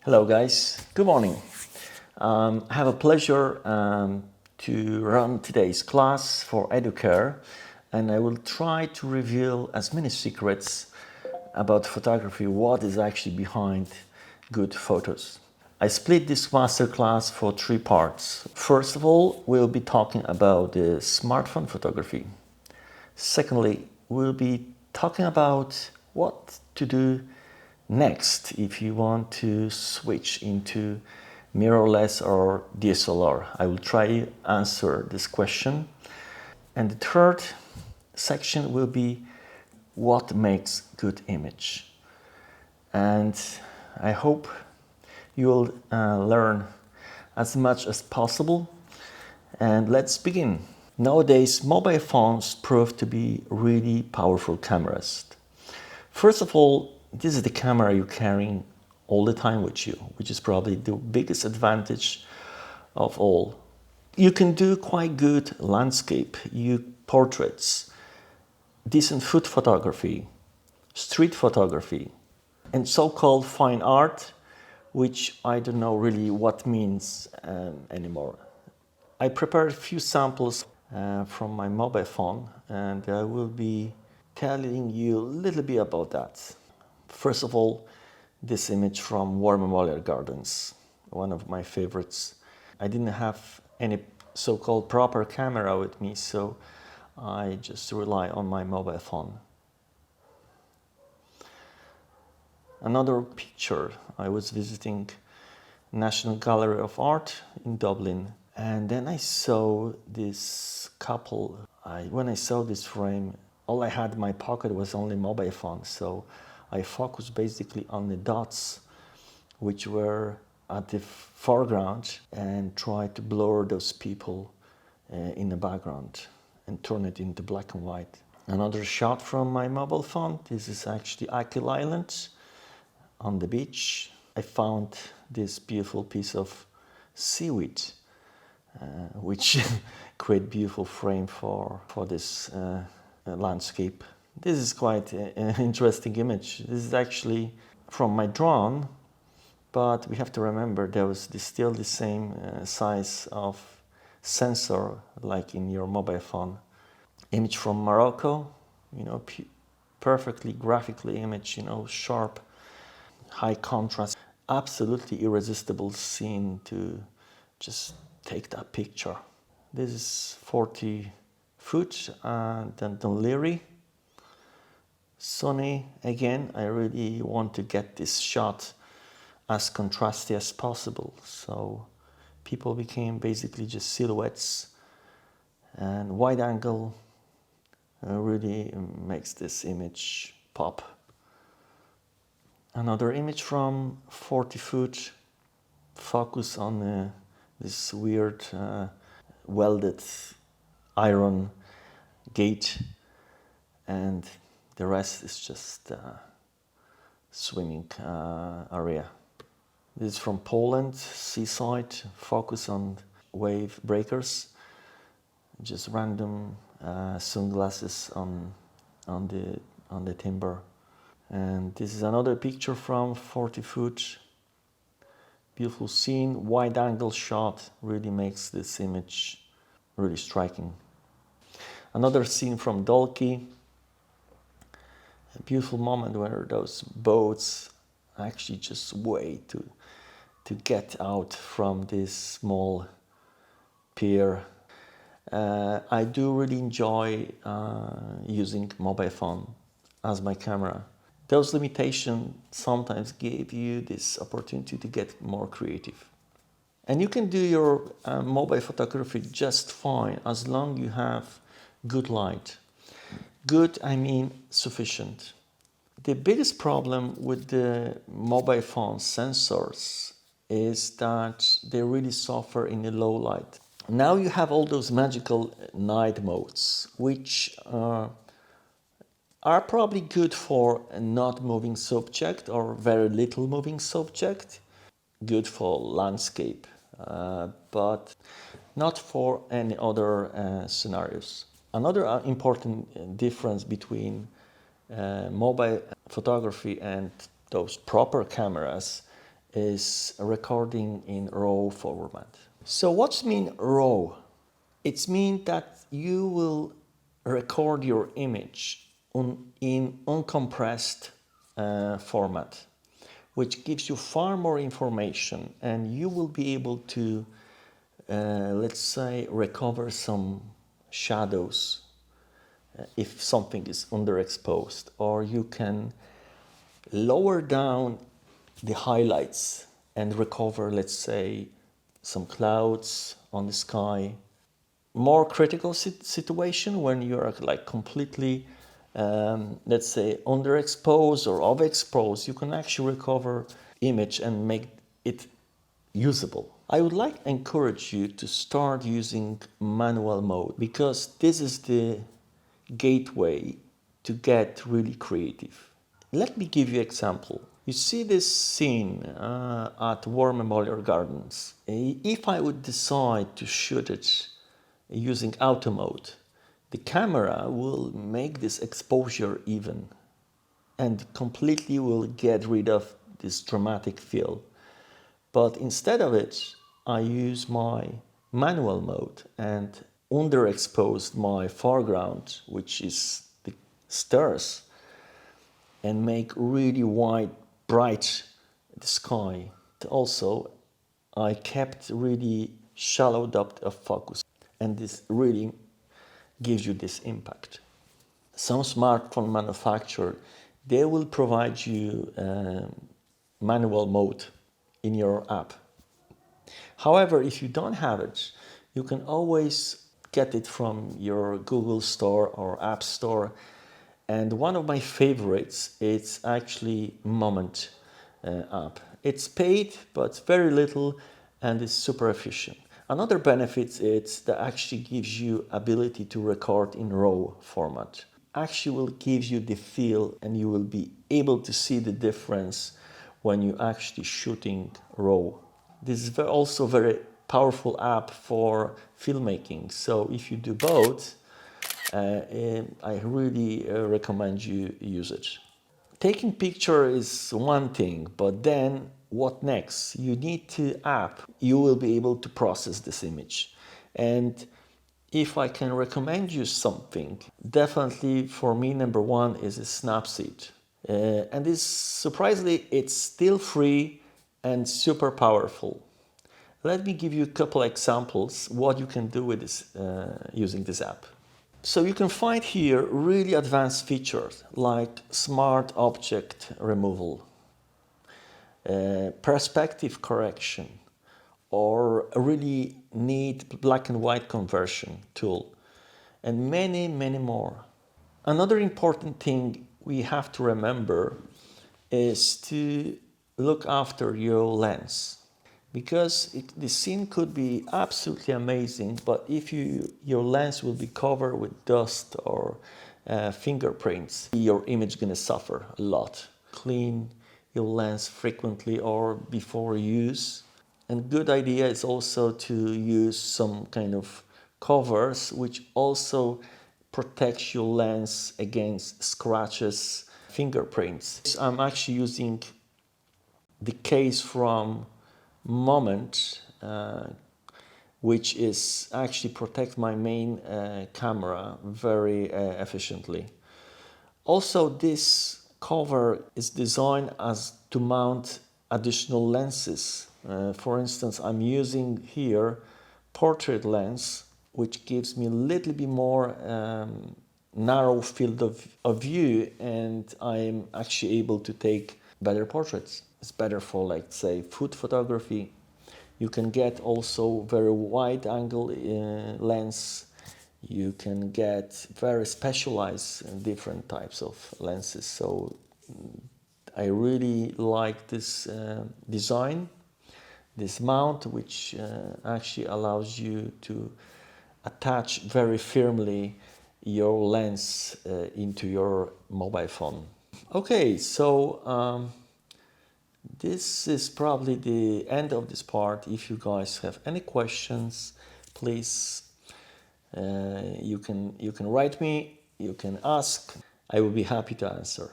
Hello guys, good morning. I have a pleasure to run today's class for ducare, and I will try to reveal as many secrets about photography, what is actually behind good photos. I split this masterclass for three parts. First of all, we'll be talking about the smartphone photography. Secondly, we'll be talking about what to do next if you want to switch into mirrorless or DSLR. I will try to answer this question. And the third section will be what makes good image. And I hope you will learn as much as possible. And let's begin. Nowadays, mobile phones prove to be really powerful cameras. First of all, this is the camera you're carrying all the time with you, which is probably the biggest advantage of all. You can do quite good landscape, portraits, decent food photography, street photography, and so-called fine art, which I don't know really what means anymore. I prepared a few samples from my mobile phone, and I will be telling you a little bit about that. First of all, this image from War Memorial Gardens, one of my favorites. I didn't have any so-called proper camera with me, so I just rely on my mobile phone. Another picture, I was visiting National Gallery of Art in Dublin, and then I saw this couple. When I saw this frame, all I had in my pocket was only mobile phone, so I focused basically on the dots which were at the foreground and tried to blur those people in the background and turn it into black and white. Another shot from my mobile phone. This is actually Achill Island on the beach. I found this beautiful piece of seaweed which create beautiful frame for this landscape. This is quite an interesting image. This is actually from my drone, but we have to remember there was still the same size of sensor like in your mobile phone. Image from Morocco, perfectly graphically image, sharp, high contrast, absolutely irresistible scene to just take that picture. This is 40 foot and then Leary. Sunny again. I really want to get this shot as contrasty as possible, so people became basically just silhouettes, and wide angle really makes this image pop. Another image from 40 foot, focus on this weird welded iron gate, and the rest is just swimming area. This is from Poland, seaside, focus on wave breakers, just random sunglasses on the timber. And this is another picture from 40 foot, beautiful scene, wide angle shot, really makes this image really striking. Another scene from Dalkey, a beautiful moment where those boats actually just wait to get out from this small pier. I do really enjoy using mobile phone as my camera. Those limitations sometimes give you this opportunity to get more creative. And you can do your mobile photography just fine as long as you have good light. Good, I mean sufficient. The biggest problem with the mobile phone sensors is that they really suffer in the low light. Now you have all those magical night modes, which are probably good for a not moving subject or very little moving subject, good for landscape, but not for any other scenarios. Another important difference between mobile photography and those proper cameras is recording in RAW format. So what's mean RAW? It's mean that you will record your image in uncompressed format, which gives you far more information, and you will be able to, let's say, recover some shadows if something is underexposed, or you can lower down the highlights and recover, let's say, some clouds on the sky. More critical situation when you're like completely, let's say, underexposed or overexposed, you can actually recover image and make it usable. I would like to encourage you to start using manual mode, because this is the gateway to get really creative. Let me give you an example. You see this scene at War Memorial Gardens. If I would decide to shoot it using auto mode, the camera will make this exposure even and completely will get rid of this dramatic feel. But instead of it, I use my manual mode and underexposed my foreground, which is the stars, and make really wide, bright the sky. Also, I kept really shallow depth of focus, and this really gives you this impact. Some smartphone manufacturer, they will provide you manual mode in your app. However, if you don't have it, you can always get it from your Google Store or App Store. And one of my favorites, it's actually Moment app. It's paid, but very little, and it's super efficient. Another benefit is that actually gives you ability to record in RAW format. Actually will give you the feel, and you will be able to see the difference when you actually shooting RAW. This is also very powerful app for filmmaking. So if you do both, I really recommend you use it. Taking picture is one thing, but then what next? You need to app. You will be able to process this image. And if I can recommend you something, definitely for me, number one is a Snapseed. And this, surprisingly, it's still free and super powerful. Let me give you a couple examples what you can do with this using this app. So you can find here really advanced features like smart object removal, perspective correction, or a really neat black and white conversion tool, and many, many more. Another important thing we have to remember is to look after your lens, because the scene could be absolutely amazing, but if your lens will be covered with dust or fingerprints, your image is going to suffer a lot. Clean your lens frequently or before use. And good idea is also to use some kind of covers which also protects your lens against scratches, fingerprints. I'm actually using the case from Moment, which is actually protect my main camera very efficiently. Also, this cover is designed as to mount additional lenses. For instance, I'm using here portrait lens, which gives me a little bit more narrow field of view, and I'm actually able to take better portraits. It's better for, like, say, food photography. You can get also very wide angle lens. You can get very specialized different types of lenses. So I really like this design, this mount, which actually allows you to attach very firmly your lens into your mobile phone. Okay, so this is probably the end of this part. If you guys have any questions, please you can write me, you can ask. I will be happy to answer.